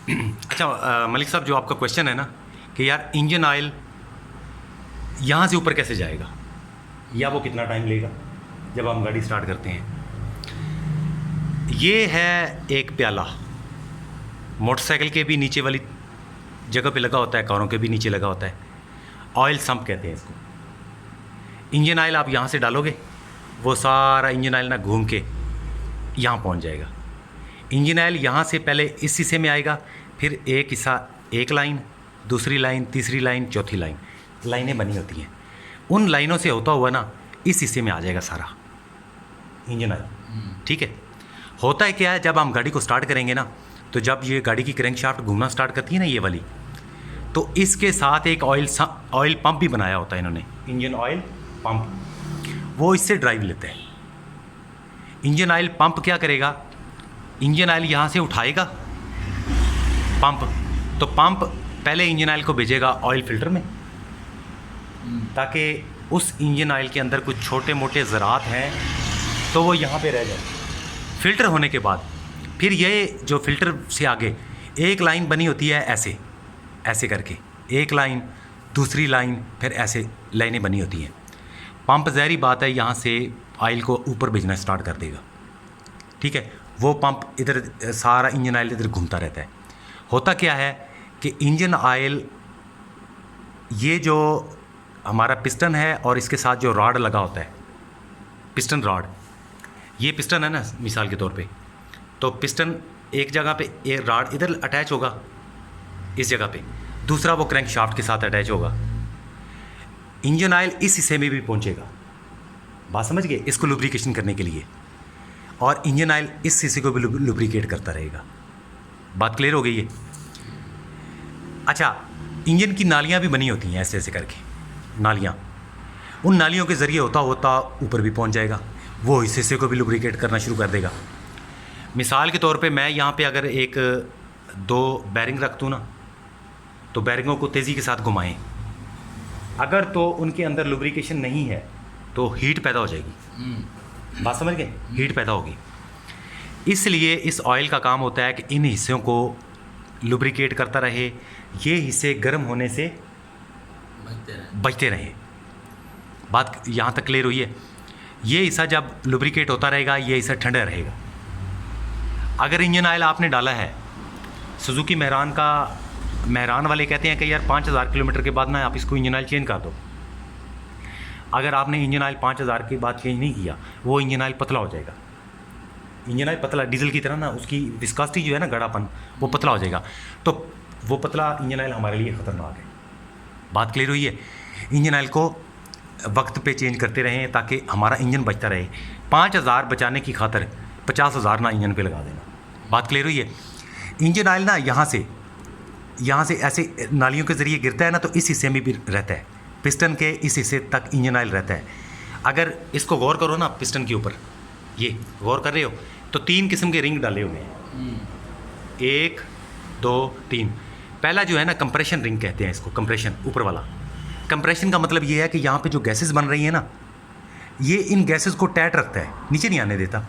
अच्छा मलिक साहब, जो आपका क्वेश्चन है ना कि यार इंजन ऑयल यहाँ से ऊपर कैसे जाएगा या वो कितना टाइम लेगा जब हम गाड़ी स्टार्ट करते हैं। ये है एक प्याला, मोटरसाइकिल के भी नीचे वाली जगह पे लगा होता है, कारों के भी नीचे लगा होता है। ऑयल सम्प कहते हैं इसको। इंजन ऑयल आप यहाँ से डालोगे, वो सारा इंजन ऑयल ना घूम के यहाँ पहुँच जाएगा। इंजन ऑयल यहाँ से पहले इस हिस्से में आएगा, फिर एक हिस्सा, एक लाइन, दूसरी लाइन, तीसरी लाइन, चौथी लाइन, लाइनें बनी होती हैं। उन लाइनों से होता हुआ ना इस हिस्से में आ जाएगा सारा इंजन ऑयल। ठीक है। होता है क्या है, जब हम गाड़ी को स्टार्ट करेंगे ना, तो जब ये गाड़ी की क्रैंकशाफ्ट घूमना स्टार्ट करती है ना ये वाली, तो इसके साथ एक ऑयल पंप भी बनाया होता है इन्होंने, इंजन ऑयल पंप। वो इससे ड्राइव लेते हैं। इंजन ऑयल पंप क्या करेगा, इंजन ऑयल यहाँ से उठाएगा पंप, तो पंप पहले इंजन ऑयल को भेजेगा ऑयल फिल्टर में, ताकि उस इंजन ऑयल के अंदर कुछ छोटे मोटे ज़रात हैं तो वो यहाँ पे रह जाए। फ़िल्टर होने के बाद फिर ये जो फ़िल्टर से आगे एक लाइन बनी होती है, ऐसे ऐसे करके एक लाइन, दूसरी लाइन, फिर ऐसे लाइनें बनी होती हैं। पंप ज़ाहिरी बात है यहाँ से ऑयल को ऊपर भेजना स्टार्ट कर देगा। ठीक है। वो पंप इधर सारा इंजन ऑयल इधर घूमता रहता है। होता क्या है कि इंजन ऑयल, ये जो हमारा पिस्टन है और इसके साथ जो रॉड लगा होता है, पिस्टन रॉड, ये पिस्टन है ना मिसाल के तौर पे, तो पिस्टन एक जगह पे एक रॉड इधर अटैच होगा इस जगह पे, दूसरा वो क्रैंक शाफ्ट के साथ अटैच होगा। इंजन ऑयल इस हिस्से में भी पहुंचेगा, बात समझ गए, इसको लुब्रिकेशन करने के लिए, और इंजन ऑयल इस हिस्से को भी लुब्रिकेट करता रहेगा। बात क्लियर हो गई है। अच्छा, इंजन की नालियाँ भी बनी होती हैं ऐसे ऐसे करके, नालियाँ, उन नालियों के ज़रिए होता होता ऊपर भी पहुंच जाएगा, वो इस हिस्से को भी लुब्रिकेट करना शुरू कर देगा। मिसाल के तौर पे मैं यहाँ पे अगर एक दो बैरिंग रख दूँ ना, तो बैरिंगों को तेज़ी के साथ घुमाएं, अगर तो उनके अंदर लुब्रिकेशन नहीं है तो हीट पैदा हो जाएगी। बात समझ गए, हीट पैदा होगी। इसलिए इस ऑयल का काम होता है कि इन हिस्सों को लुब्रिकेट करता रहे, ये हिस्से गर्म होने से बचते रहे। बात यहाँ तक क्लियर हुई है। ये हिस्सा जब लुब्रिकेट होता रहेगा, ये हिस्सा ठंडा रहेगा। अगर इंजन ऑयल आपने डाला है सुजुकी मेहरान का, मेहरान वाले कहते हैं कि यार 5000 किलोमीटर के बाद ना आप इसको इंजन ऑयल चेंज कर दो। अगर आपने इंजन ऑयल 5000 के बाद चेंज नहीं किया, वो इंजन ऑयल पतला हो जाएगा। इंजन ऑयल पतला, डीजल की तरह ना, उसकी विस्कोसिटी जो है ना, गड़ापन, वो पतला हो जाएगा। तो वो पतला इंजन ऑयल हमारे लिए ख़तरनाक है। बात क्लियर हुई है। इंजन ऑयल को वक्त पे चेंज करते रहें ताकि हमारा इंजन बचता रहे। 5000 बचाने की खातर 50,000 ना इंजन पे लगा देना। बात क्लियर हुई है। इंजन ऑयल ना यहाँ से ऐसे नालियों के ज़रिए गिरता है ना, तो इस हिस्से में भी रहता है, पिस्टन के इस हिस्से तक इंजन ऑयल रहता है। अगर इसको गौर करो ना, पिस्टन के ऊपर ये गौर कर रहे हो, तो 3 किस्म के रिंग डाले हुए हैं, 1 2 3। पहला जो है ना, कंप्रेशन रिंग कहते हैं इसको, कंप्रेशन, ऊपर वाला। कंप्रेशन का मतलब ये है कि यहाँ पे जो गैसेस बन रही हैं ना, ये इन गैसेस को टाइट रखता है, नीचे नहीं आने देता।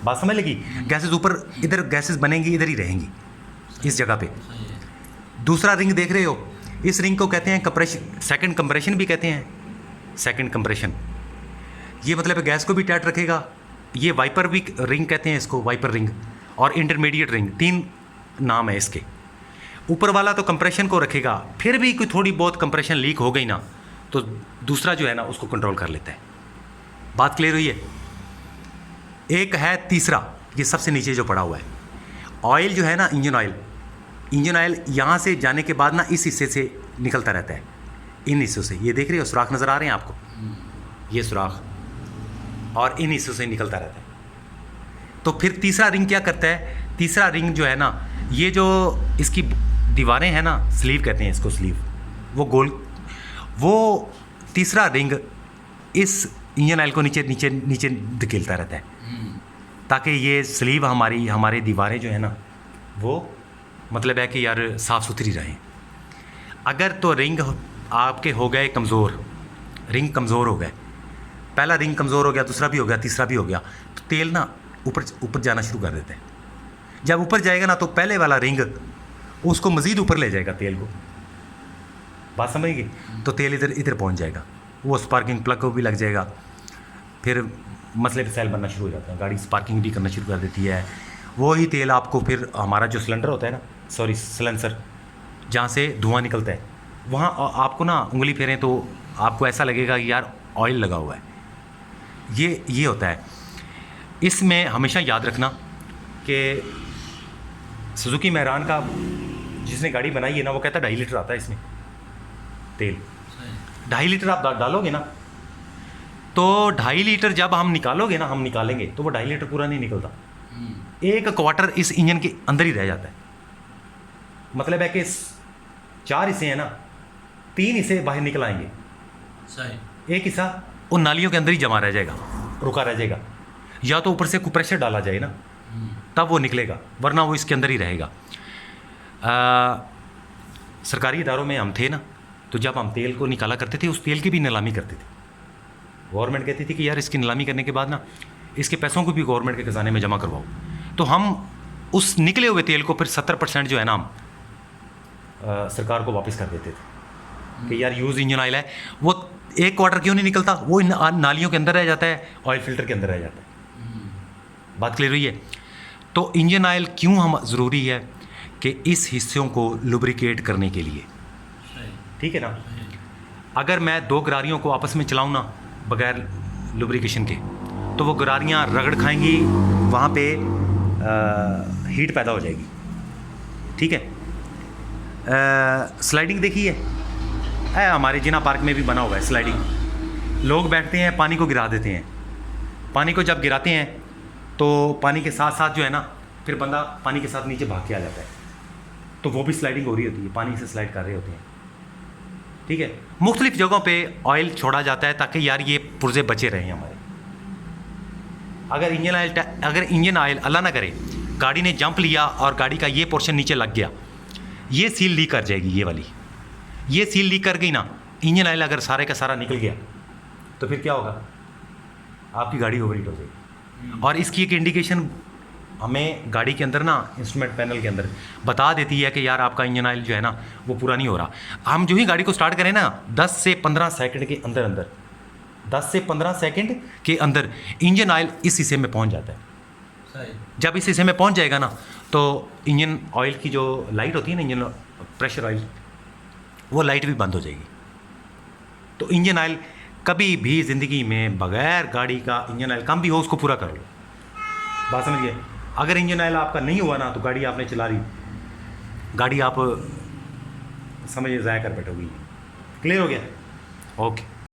बात समझ लगी। गैसेस ऊपर, इधर गैसेस बनेंगी, इधर ही रहेंगी इस जगह पे। दूसरा रिंग देख रहे हो, इस रिंग को कहते हैं कंप्रेशन, सेकंड कंप्रेशन भी कहते हैं, सेकंड कंप्रेशन। ये मतलब गैस को भी टाइट रखेगा। ये वाइपर भी रिंग कहते हैं इसको, वाइपर रिंग, और इंटरमीडिएट रिंग, 3 नाम है इसके। ऊपर वाला तो कंप्रेशन को रखेगा, फिर भी कोई थोड़ी बहुत कंप्रेशन लीक हो गई ना, तो दूसरा जो है ना उसको कंट्रोल कर लेता है। बात क्लियर हुई है। एक है तीसरा, ये सबसे नीचे जो पड़ा हुआ है, ऑयल जो है ना, इंजन ऑयल यहाँ से जाने के बाद ना इस हिस्से से निकलता रहता है, इन हिस्सों से। ये देख रहे हो, सुराख नज़र आ रहे हैं आपको, ये सुराख, और इन हिस्सों से निकलता रहता है। तो फिर तीसरा रिंग क्या करता है, तीसरा रिंग जो है ना, ये जो इसकी दीवारें हैं ना, स्लीव कहते हैं इसको, स्लीव, वो गोल, वो तीसरा रिंग इस इंजन ऑयल को नीचे नीचे नीचे धकेलता रहता है, ताकि ये स्लीव हमारी दीवारें जो है ना, वो मतलब है कि यार साफ़ सुथरी रहें। अगर तो रिंग आपके हो गए कमज़ोर, रिंग कमज़ोर हो गए, पहला रिंग कमज़ोर हो गया, दूसरा भी हो गया, तीसरा भी हो गया, तो तेल ना ऊपर जाना शुरू कर देता है। जब ऊपर जाएगा ना तो पहले वाला रिंग उसको मज़ीद ऊपर ले जाएगा तेल को, बात समझ गई? तो तेल इधर इधर पहुंच जाएगा, वो स्पार्किंग प्लग को भी लग जाएगा, फिर मसले पे सेल बनना शुरू हो जाता है, गाड़ी स्पार्किंग भी करना शुरू कर देती है। वही तेल आपको फिर हमारा जो सिलेंडर होता है ना, सॉरी सिलेंसर, जहाँ से धुआं निकलता है, वहाँ आपको ना उंगली फेरें तो आपको ऐसा लगेगा कि यार ऑयल लगा हुआ है। ये होता है। इसमें हमेशा याद रखना कि सुजुकी मेहरान का जिसने गाड़ी बनाई है ना, वो कहता है 2.5 लीटर आता है इसमें तेल। 2.5 लीटर आप डालोगे ना, तो 2.5 लीटर जब हम निकालोगे ना, हम निकालेंगे तो वो 2.5 लीटर पूरा नहीं निकलता, 1 क्वार्टर इस इंजन के अंदर ही रह जाता है। मतलब है कि 4 हिस्से हैं ना, 3 हिस्से बाहर निकल आएंगे, एक हिस्सा उन नालियों के अंदर ही जमा रह जाएगा, रुका रह जाएगा, या तो ऊपर से कुछ प्रेशर डाला जाए ना तब वो निकलेगा, वरना वो इसके अंदर ही रहेगा। सरकारी इदारों में हम थे ना, तो जब हम तेल को निकाला करते थे, उस तेल की भी नीलामी करते थे। गवर्नमेंट कहती थी कि यार इसकी नीलामी करने के बाद ना इसके पैसों को भी गवर्नमेंट के खजाने में जमा करवाओ। तो हम उस निकले हुए तेल को फिर 70% जो है ना, हम सरकार को वापस कर देते थे कि यार यूज़ इंजन ऑयल है, वो 1 क्वार्टर क्यों नहीं निकलता, वो नालियों के अंदर रह जाता है, ऑयल फिल्टर के अंदर रह जाता है। बात क्लियर हुई है? तो इंजन ऑयल क्यों हम ज़रूरी है कि इस हिस्सों को लुब्रिकेट करने के लिए, ठीक है ना। अगर मैं 2 गरारियों को आपस में चलाऊँ ना बगैर लुब्रिकेशन के, तो वो गरारियाँ रगड़ खाएंगी, वहाँ पे हीट पैदा हो जाएगी, ठीक है। स्लाइडिंग देखी है हमारे जिना पार्क में भी बना हुआ है स्लाइडिंग। लोग बैठते हैं, पानी को गिरा देते हैं, पानी को जब गिराते हैं तो पानी के साथ साथ जो है ना, फिर बंदा पानी के साथ नीचे भाग के आ जाता है, तो वो भी स्लाइडिंग हो रही होती है, पानी से स्लाइड कर रहे होते हैं, ठीक है। मुख्तलिफ जगहों पे ऑयल छोड़ा जाता है ताकि यार ये पुर्जे बचे रहें हमारे। अगर इंजन ऑयल अल्लाह ना करे गाड़ी ने जंप लिया और गाड़ी का ये पोर्शन नीचे लग गया, ये सील लीक कर जाएगी, ये सील लीक कर गई ना, इंजन ऑयल अगर सारे का सारा निकल गया तो फिर क्या होगा, आपकी गाड़ी ओवरहीट हो जाएगी। और इसकी एक इंडिकेशन हमें गाड़ी के अंदर ना, इंस्ट्रूमेंट पैनल के अंदर बता देती है कि यार आपका इंजन ऑयल जो है ना वो पूरा नहीं हो रहा। हम जो ही गाड़ी को स्टार्ट करें ना, 10 से 15 सेकंड के अंदर 10 से 15 सेकंड के अंदर इंजन ऑयल इस हिस्से में पहुंच जाता है। जब इस हिस्से में पहुंच जाएगा ना, तो इंजन ऑयल की जो लाइट होती है ना, इंजन प्रेशर ऑयल, वो लाइट भी बंद हो जाएगी। तो इंजन ऑयल कभी भी ज़िंदगी में बगैर गाड़ी का इंजन ऑयल कम भी हो उसको पूरा कर लो, बात समझिए। अगर इंजन ऑयल आपका नहीं हुआ ना, तो गाड़ी आपने चला ली, गाड़ी आप समझिए ज़ाया कर बैठोगी। क्लियर हो गया? ओके।